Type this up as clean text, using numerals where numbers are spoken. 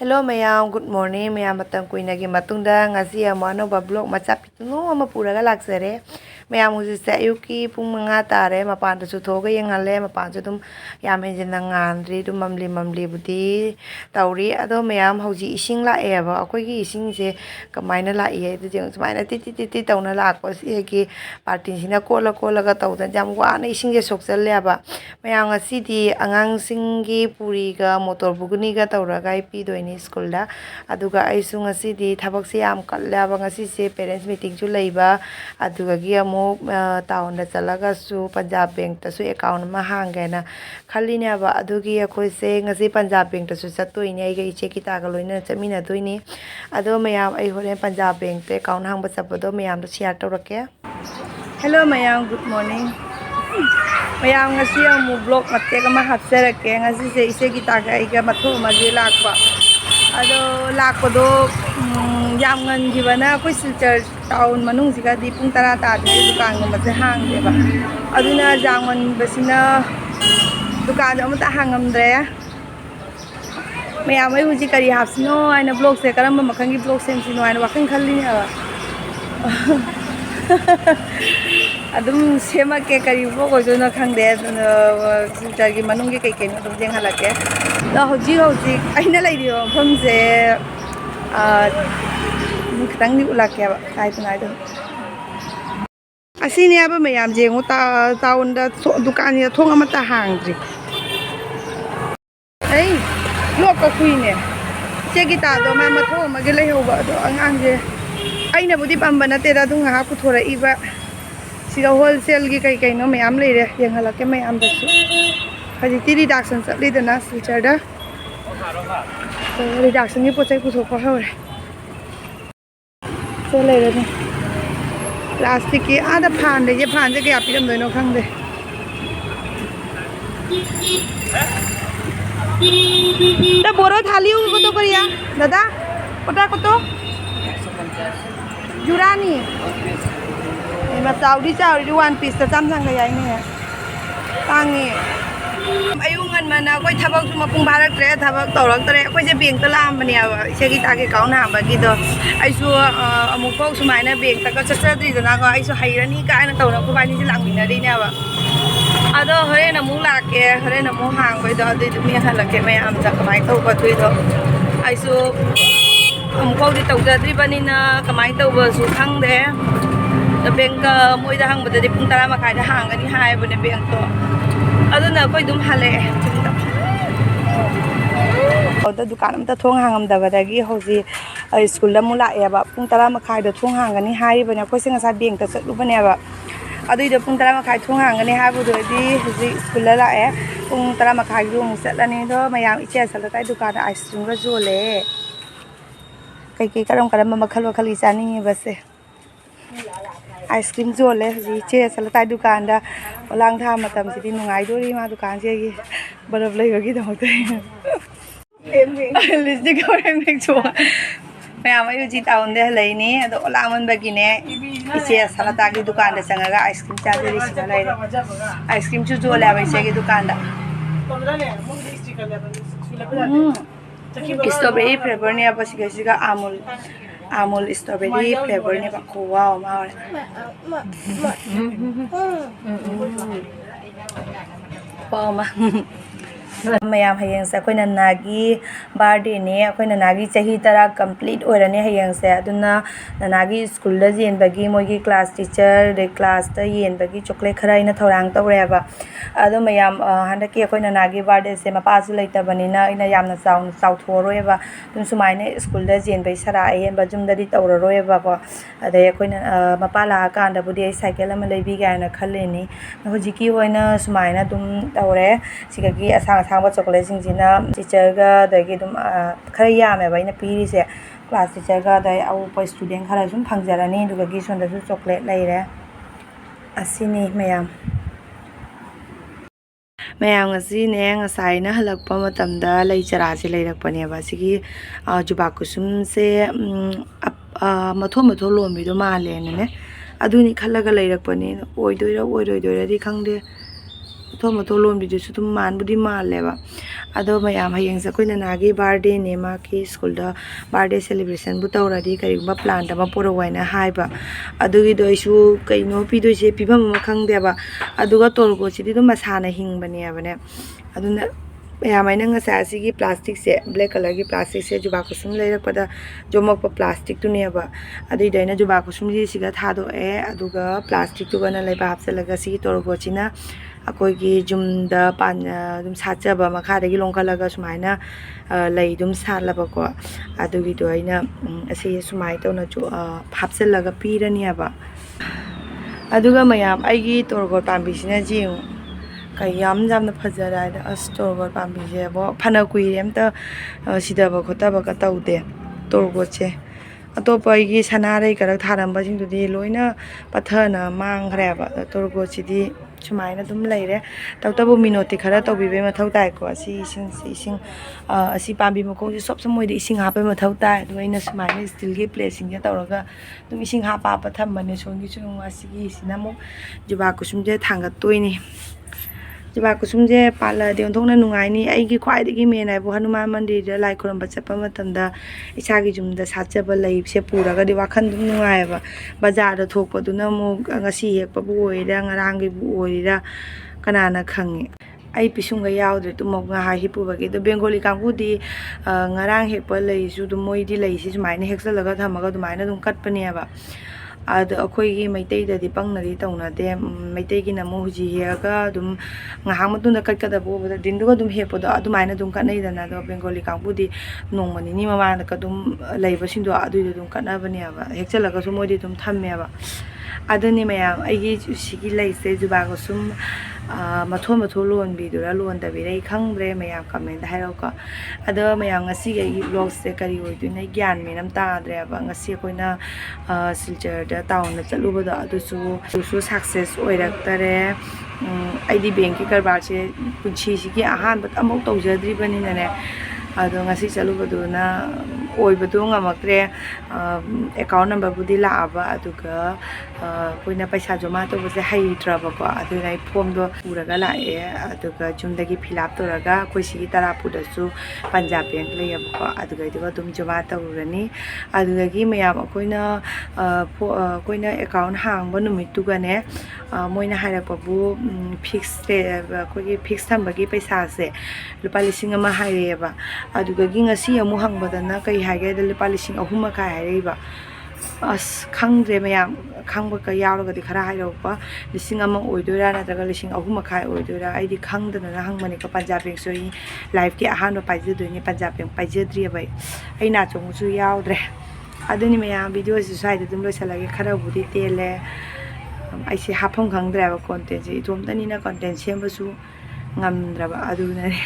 Hello mayam, good morning. Mayam matang kuinagi matungda ngasi amano bablog macha pitungo ama puraga laksare. Mayam usi sa ayuki pung mga tare mapan su thoga yang hale mapan su tum yam enjin ngandri tum mamli budi tauri ado mayam hauji ising la eba akoi gi ising se kamaina la e du jeng smaina ti tauna la ko si gi party sina kola ga tawda jam wa na ising ge sok chal leba. Mayam ngasi di angang singi puri ga motor buguni ga tawra ga pi doini school da aduga aisu ngasi di thabak se am kallaba ngasi se parents meeting chu leiba aduga gi amu town da chalaga su Punjab Bank ta su account ma hangena khallini aba adugi akhoi se ngasi Punjab Bank ta su chattoini ai ga iche ki ta ga loina chamina doini ado mayam ai horen Punjab Bank te account hangba chapado mayam da share tawrake. Hello mayam, good morning. Mayam ngasi amu vlog matte ka ma hapserake ngasi se ise ki ta ga ai ga matho ma ge lakpa ado lakpado yam ngan gibana koi silchar town manung siga di pung tara ta de dukan ma se hang de ba aduna jangwan basina dukan amata hangamdre mayam ai huji kari hapsino aina blog se karamba makhangi blog sem sino aina wakan khalli ba adum sema ke kari bo ko jona khangde silchar gi manung gi kai kai no dum jeng halake da hoji aina lai dio pham se khitang ni ulake ba kai tunai do asini aba mayam jengu ta taun da dukan ni thong amata hangri ai lok ka kuine che gi ta do ma tho ma ge lai ho ba do angang je aina budi pamba na te da dung ha ku thora iba siga wholesale gi kai kai no mayam lai re yang halake mayam da su haji ti reduction sa le da na silchar da reduction ni pochai ku thok pa hore so le re plastic ki ada phan de je phan je kya piram doino khang de ta boro thali ko to kariya dada kota koto jurani ma chaudi one piece ta cham sang ga yai ni tangi ayungan mana koi thabak su mapung bharak tre thabak tawrak tre koi je bank ta lam bani aba se gi ta ge kaun ha ba gi do ai su amuk pau su mai na bank ta ka chachadri da na ga ai su hairani ka na tawna ko bani ji lang mina ri ne aba ado hore na mu la ke hore na mu hang bai do adi du mi hala ke mai am ta kamai tau ba tui do ai su amuk pau di tawjadri bani na kamai tau ba su khang de da bank moi da hang ba de pung tara ma khai da hang ani hai ba ne bank to aduna koi dum hale oda dukan amta thong hangam da badagi hoji school la mula e ba pung tara ma khai da thong hangani hai bane koi singa sa bank ta chlu bane ba adui da pung tara ma khai thong hangani ha bu do di hoji school la e pung tara ma khai ru mu chatlani do mayam iche sala tai dukan da ice cream ga jole kai karam makhal chani ba se ice cream jole ji che sala tai dukan da lang tha matam si di nungai do ri ma dukan che gi barab lai gi do te lipstick ko em chu mayam ayu ji taun de lai ni ado laman ba gi ne iche sala ta gi dukan da changa ga ice cream cha de ri sala lai ice cream chu jole ba che gi dukan da strawberry flavor ne apa siga amul strawberry flavor ne ba ko wow ma wow ma mayam hayang sa koi nagi birthday ne koi nagi chahi tara complete oirane hayang sa aduna nagi school da jen bagi mogi class teacher de class ta yen bagi chocolate khara ina thorang tawre ba ado mayam handa ki koi nagi birthday se ma pa su laita bani na ina yamna sau thoroi ba tum sumai ne school da jen bai sara yen ba jum da di tawra roi ba ko ade koi ma pa la kan da budi cycle ama leibi ga na khalle ni hoji ki hoina sumai na tum tawre siga gi asang thangba chocolate sing jina teacher ga dagi dum khara yame ba ina piri se class teacher ga dai au pa student khara sum phangjarani duga gi sonda su chocolate leire asini mayam ngasi ne ngasai na halakpa matamda lai chara se leirakpane ba sigi juba kusum se matho lomi do male ne aduni khalaga leirakpane oidoira di khangde ꯃꯊꯣꯟ ꯃꯊꯣꯟ ꯂꯣꯟꯕꯤꯗꯨꯁꯨ ꯑꯗꯨꯝ ꯃꯥꯟꯕꯨꯗꯤ ꯃꯥꯜꯂꯦꯕ ꯑꯗꯣ ꯃꯌꯥꯝ ꯍꯌꯦꯡꯁꯦ ꯑꯩꯈꯣꯏ ꯅꯅꯥꯒꯤ ꯕꯥꯔꯗꯦꯅꯦ ꯃꯥꯒꯤ ꯁ꯭ꯀꯨꯜꯗ ꯕꯥꯔꯗꯦ ꯁꯦꯂꯦꯕ꯭ꯔꯦꯁꯟꯕꯨ ꯇꯧꯔꯗꯤ ꯀꯔꯤꯒꯨꯝꯕ ꯄ꯭ꯂꯥꯟ ꯑꯃ ꯄꯨꯔꯛꯎ ꯍꯥꯏꯅ ꯍꯥꯏꯕ ꯑꯗꯨꯒꯤꯗꯣ ꯑꯩꯁꯨ ꯀꯩꯅꯣ ꯄꯤꯗꯣꯏꯁꯦ ꯄꯤꯐꯝ ꯑꯃ ꯈꯪꯗꯦꯕ ꯑꯗꯨꯒ ꯇꯣꯔꯕꯣꯠꯁꯤꯗꯤ ꯑꯗꯨꯝ ꯃꯁꯥꯅ ꯍꯤꯡꯕꯅꯦꯕꯅꯦ ꯑꯗꯨꯅ ꯃꯌꯥꯝ ꯑꯩꯅ ꯉꯁꯥꯏ ꯑꯁꯤꯒꯤ ꯄ꯭ꯂꯥꯁꯇꯤꯛꯁꯦ ꯕ꯭ꯂꯦꯛ ꯀꯂꯔꯒꯤ ꯄ꯭ꯂꯥꯁꯇꯤꯛꯁꯦ ꯖꯨꯕꯥ ꯀꯨꯁꯨꯝ ꯂꯩꯔꯛꯄꯗ ꯌꯣꯝꯃꯛꯄ ꯄ꯭ꯂꯥꯁꯇꯤꯛꯇꯨꯅꯦꯕ ꯑꯗꯨꯏꯗꯣ ꯑꯩꯅ ꯖꯨꯕꯥ ꯀꯨꯁꯨꯝꯁꯤ ꯁꯤꯒ ꯊꯥꯗꯣꯛꯑꯦ ꯑꯗꯨꯒ ꯄ꯭ꯂꯥꯁꯇꯤꯛꯇꯨꯒꯅ ꯂꯩꯕꯥꯛ ꯍꯥꯞꯆꯤꯜꯂꯒ ꯁꯤꯒꯤ ꯇꯣꯔꯕꯣꯠꯁꯤꯅ ꯑꯩꯈꯣꯏꯒꯤ ꯌꯨꯝꯗ ꯑꯗꯨꯝ ꯁꯥꯠꯆꯕ ꯃꯈꯥꯗꯒꯤ ꯂꯣꯡꯈꯠꯂꯒ ꯁꯨꯃꯥꯏꯅ ꯂꯩ ꯑꯗꯨꯝ ꯁꯥꯠꯂꯕꯀꯣ ꯑꯗꯨꯒꯤꯗꯣ ꯑꯩꯅ ꯑꯁꯤ ꯁꯨꯃꯥꯏꯅ ꯇꯧꯅ ꯍꯥꯞꯆꯤꯜꯂꯒ ꯄꯤꯔꯅꯦꯕ ꯑꯗꯨꯒ ꯃꯌꯥꯝ ꯑꯩꯒꯤ ꯇꯣꯔꯕꯣꯠ ꯄꯥꯝꯕꯤꯁꯤꯅ ꯌꯦꯡꯉꯨ ꯀꯩ ꯌꯥꯝꯅ ꯐꯖꯔꯦ ꯍꯥꯏꯗꯤ ꯑꯁ ꯇꯣꯔꯕꯣꯠ ꯄꯥꯝꯕꯤꯁꯦꯕꯣ ꯐꯅ ꯀꯨꯏꯔꯦ ꯑꯝꯇ ꯁꯤꯗꯕ ꯈꯣꯠꯇꯕꯒ ꯇꯧꯗꯦ ꯇꯣꯔꯕꯣꯠꯁꯦ ꯑꯇꯣꯞꯄ ꯑꯩꯒꯤ ꯁꯅꯥꯔꯩ ꯀꯔꯛ ꯊꯥꯔꯝꯕꯁꯤꯡꯗꯨꯗꯤ ꯂꯣꯏꯅ ꯄꯠꯊꯅ ꯃꯥꯡꯈ꯭ꯔꯦꯕ ꯇꯣꯔꯕꯣꯠꯁꯤꯗꯤ ꯁꯨꯃꯥꯏꯅ ꯑꯗꯨꯝ ꯂꯩꯔꯦ ꯇꯧꯕꯇꯕꯨ ꯃꯤꯅꯣꯠꯇꯤ ꯈꯔ ꯇꯧꯕꯤꯕꯩ ꯃꯊꯧ ꯇꯥꯏꯀꯣ ꯑꯁꯤ ꯏꯁꯤꯡ ꯑꯁꯤ ꯄꯥꯝꯕꯤ ꯃꯈꯣꯡꯁꯦ ꯁꯣꯞ ꯃꯣꯏꯗ ꯏꯁꯤꯡ ꯍꯥꯞꯄꯩ ꯃꯊꯧ ꯇꯥꯏ ꯑꯗꯨꯒ ꯑꯩꯅ ꯁꯨꯃꯥꯏꯅ ꯏꯁꯇꯤꯜꯒꯤ ꯄ꯭ꯂꯦꯠꯁꯤꯡꯁꯦ ꯇꯧꯔꯒ ꯑꯗꯨꯝ ꯏꯁꯤꯡ ꯍꯥꯞꯄ ꯊꯝꯕꯅꯦ ꯁꯣꯝꯒꯤꯁꯨ ꯑꯁꯤꯒꯤꯁꯤꯅ ꯑꯃꯨꯛ ꯖꯨꯕꯥ ꯀꯨꯁꯨꯝꯁꯦ ꯊꯥꯡꯒꯠꯇꯣꯏꯅꯤ ꯖꯨꯕꯥ ꯀꯨꯁꯨꯝꯁꯦ ꯄꯥꯜꯂꯛꯑꯗꯤ ꯑꯣꯟꯊꯣꯛꯅ ꯅꯨꯡꯉꯥꯏꯅꯤ ꯑꯩꯒꯤ ꯈ꯭ꯋꯥꯏꯗꯒꯤ ꯃꯦꯟ ꯍꯥꯏꯕꯨ ꯍꯅꯨꯃꯥꯟ ꯃꯟꯗꯤꯔꯗ ꯂꯥꯏ ꯈꯨꯔꯨꯝꯕ ꯆꯠꯄ ꯃꯇꯝꯗ ꯏꯁꯥꯒꯤ ꯌꯨꯝꯗ ꯁꯥꯠꯆꯕ ꯂꯩꯁꯦ ꯄꯨꯔꯒꯗꯤ ꯋꯥꯈꯜ ꯑꯗꯨꯝ ꯅꯨꯡꯉꯥꯏꯑꯕ ꯕꯖꯥꯔꯗ ꯊꯣꯛꯄꯗꯨꯅ ꯑꯃꯨꯛ ꯉꯁꯤ ꯍꯦꯛꯄꯕꯨ ꯑꯣꯏꯔꯤꯔꯥ ꯉꯔꯥꯡꯒꯤꯕꯨ ꯑꯣꯏꯔꯤꯔꯥ ꯀꯅꯥꯅ ꯈꯪꯉꯤ ꯑꯩ ꯄꯤꯁꯨꯡꯒ ꯌꯥꯎꯗ꯭ꯔꯦ ꯇꯨꯝꯃꯛ ꯉꯥꯏꯍꯥꯛ ꯍꯤꯞꯄꯨꯕꯒꯤ ꯑꯗꯣ ꯕꯦꯡꯒꯣꯂꯤ ꯀꯥꯡꯕꯨꯗꯤ ꯉꯔꯥꯡ ꯍꯦꯛꯄ ꯂꯩꯁꯨ ꯑꯗꯨꯝ ꯃꯣꯏꯗꯤ ꯂꯩꯁꯤ ꯁꯨꯃꯥꯏꯅ ꯍꯦꯛꯆꯜꯂꯒ ꯊꯝꯃꯒ ꯑꯗꯨꯃꯥꯏꯅ ꯑꯗꯨꯝ ꯀꯠꯄꯅꯦꯕ ꯑꯗꯣ ꯑꯩꯈꯣꯏꯒꯤ ꯃꯩꯇꯩꯗꯗꯤ ꯄꯪꯅꯗꯤ ꯇꯧꯅꯗꯦ ꯃꯩꯇꯩꯒꯤꯅ ꯑꯃꯨꯛ ꯍꯧꯖꯤꯛ ꯍꯦꯛꯑꯒ ꯑꯗꯨꯝ ꯉꯥꯏꯍꯥꯛ ꯃꯇꯨꯡꯗ ꯀꯠꯀꯗꯕ ꯑꯣꯏꯕꯗ ꯗꯤꯟꯗꯨꯒ ꯑꯗꯨꯝ ꯍꯦꯛꯄꯗꯣ ꯑꯗꯨꯃꯥꯏꯅ ꯑꯗꯨꯝ ꯀꯠꯅꯩꯗꯅ ꯑꯗꯣ ꯕꯦꯡꯒꯣꯂꯤ ꯀꯥꯡꯕꯨꯗꯤ ꯅꯣꯡꯃ ꯅꯤꯅꯤ ꯃꯃꯥꯡꯗꯒ ꯑꯗꯨꯝ ꯂꯩꯕꯁꯤꯡꯗꯣ ꯑꯗꯨꯏꯗꯣ ꯑꯗꯨꯝ ꯀꯠꯅꯕꯅꯦꯕ ꯍꯦꯛꯆꯜꯂꯒꯁꯨ ꯃꯣꯏꯗꯤ ꯑꯗꯨꯝ ꯊꯝꯃꯦꯕ ꯑꯗꯨꯅꯤ ꯃꯌꯥꯝ ꯑꯩꯒꯤ ꯁꯤꯒꯤ ꯂꯩꯁꯦ ꯖꯨꯕꯥ ꯀꯨꯁꯨꯝ ꯃꯊꯣꯟ ꯃꯊꯣꯟ ꯂꯣꯟꯕꯤꯗꯨꯔꯥ ꯂꯣꯟꯗꯕꯤꯔ ꯑꯩ ꯈꯪꯗ꯭ꯔꯦ ꯃꯌꯥꯝ ꯀꯃꯦꯟꯇ ꯍꯥꯏꯔꯛꯎꯀꯣ ꯑꯗꯣ ꯃꯌꯥꯝ ꯉꯁꯤꯒꯤ ꯑꯩꯒꯤ ꯕ꯭ꯂꯣꯒꯁꯦ ꯀꯔꯤ ꯑꯣꯏꯗꯣꯏꯅꯣ ꯑꯩ ꯒ꯭ꯌꯥꯟ ꯃꯦꯟ ꯑꯃ ꯇꯥꯗ꯭ꯔꯦꯕ ꯉꯁꯤ ꯑꯩꯈꯣꯏꯅ ꯁꯤꯜꯆꯔꯗ ꯇꯥꯎꯟꯗ ꯆꯠꯂꯨꯕꯗꯣ ꯑꯗꯨꯁꯨ ꯁꯛꯁꯦꯁ ꯑꯣꯏꯔꯛꯇꯔꯦ ꯑꯩꯗꯤ ꯕꯦꯡꯀꯤ ꯀꯔꯕꯥꯔꯁꯦ ꯄꯨꯟꯁꯤꯁꯤꯒꯤ ꯑꯍꯥꯟꯕꯗ ꯑꯃꯨꯛ ꯇꯧꯖꯗ꯭ꯔꯤꯕꯅꯤꯅꯅꯦ ꯑꯗꯣ ꯉꯁꯤ ꯆꯠꯂꯨꯕꯗꯨꯅ ꯑꯣꯏꯕꯗꯣ ꯉꯝꯃꯛꯇ꯭ꯔꯦ ꯑꯦꯀꯥꯎꯟ ꯅꯝꯕꯔꯕꯨꯗꯤ ꯂꯥꯛꯑꯕ ꯑꯗꯨꯒ ꯑꯩꯈꯣꯏꯅ ꯄꯩꯁꯥ ꯖꯃꯥ ꯇꯧꯕꯁꯦ ꯍꯩꯇ꯭ꯔꯕꯀꯣ ꯑꯗꯨꯅ ꯑꯩ ꯐꯣꯝꯗꯣ ꯄꯨꯔꯒ ꯂꯥꯛꯑꯦ ꯑꯗꯨꯒ ꯌꯨꯝꯗꯒꯤ ꯐꯤꯜ ꯑꯞ ꯇꯧꯔꯒ ꯑꯩꯈꯣꯏ ꯁꯤꯒꯤ ꯇꯔꯥꯄꯨꯔꯗꯁꯨ ꯄꯟꯖꯥꯕ ꯕꯦꯡꯛ ꯂꯩꯌꯦꯕꯀꯣ ꯑꯗꯨꯒ ꯑꯗꯨꯝ ꯖꯃꯥ ꯇꯧꯔꯨꯔꯅꯤ ꯑꯗꯨꯗꯒꯤ ꯃꯌꯥꯝ ꯑꯩꯈꯣꯏꯅ ꯑꯦꯀꯥꯎꯟ ꯍꯥꯡꯕ ꯅꯨꯃꯤꯠꯇꯨꯒꯅꯦ ꯃꯣꯏꯅ ꯍꯥꯏꯔꯛꯄꯕꯨ ꯐꯤꯛꯁ ꯑꯩꯈꯣꯏꯒꯤ ꯐꯤꯛꯁ ꯊꯝꯕꯒꯤ ꯄꯩꯁꯥꯁꯦ ꯂꯨꯄꯥ 1,000 ꯍꯥꯏꯔꯛꯑꯦꯕ ꯑꯗꯨꯗꯒꯤꯉꯁꯤ ꯑꯃꯨꯛ ꯍꯪꯕꯗꯅꯀꯩ ꯍꯥꯏꯒꯦꯗ ꯂꯨꯄꯥ 3,500 ꯍꯥꯏꯔꯛꯏꯕ ꯑꯁ ꯈꯪꯗ꯭ꯔꯦ ꯃꯌꯥꯝ ꯈꯪꯕꯒ ꯌꯥꯎꯔꯒꯗꯤ ꯈꯔ ꯍꯥꯏꯔꯛꯄ 1,000 ꯑꯣꯏꯗꯣꯏꯔꯥ ꯅꯠꯇ꯭ꯔꯒ 3,500 ꯑꯣꯏꯗꯣꯏꯔꯥ ꯑꯩꯗꯤ ꯈꯪꯗꯗꯅ ꯍꯪꯕꯅꯤꯀꯣ ꯄꯟꯖꯥꯕ ꯕꯦꯡꯛꯁꯨ ꯑꯩ ꯂꯥꯏꯐꯀꯤ ꯑꯍꯥꯟꯕ ꯄꯥꯏꯖꯗꯣꯏꯅꯤ ꯄꯟꯖꯥꯕ ꯕꯦꯡꯛ ꯄꯥꯏꯖꯗ꯭ꯔꯤꯑꯕ ꯑꯩ ꯅꯥꯆꯣꯡꯕꯁꯨ ꯌꯥꯎꯗ꯭ꯔꯦ ꯑꯗꯨꯅꯤ ꯃꯌꯥꯝ ꯚꯤꯗꯤꯑꯣꯁꯤ ꯁ꯭ꯋꯥꯏꯗ ꯑꯗꯨꯝ ꯂꯣꯏꯁꯤꯜꯂꯒꯦ ꯈꯔꯕꯨꯗꯤ ꯇꯦꯜꯂꯦ ꯑꯩꯁꯦ ꯍꯥꯞꯐꯝ ꯈꯪꯗ꯭ꯔꯦꯕ ꯀꯣꯟꯇꯦꯟꯁꯦ ꯏꯇꯣꯝꯇꯅꯤꯅ ꯀꯣꯟꯇꯦꯟ ꯁꯦꯝꯕꯁꯨ ꯉꯝꯗ꯭ꯔꯕ ꯑꯗꯨꯅꯅꯦ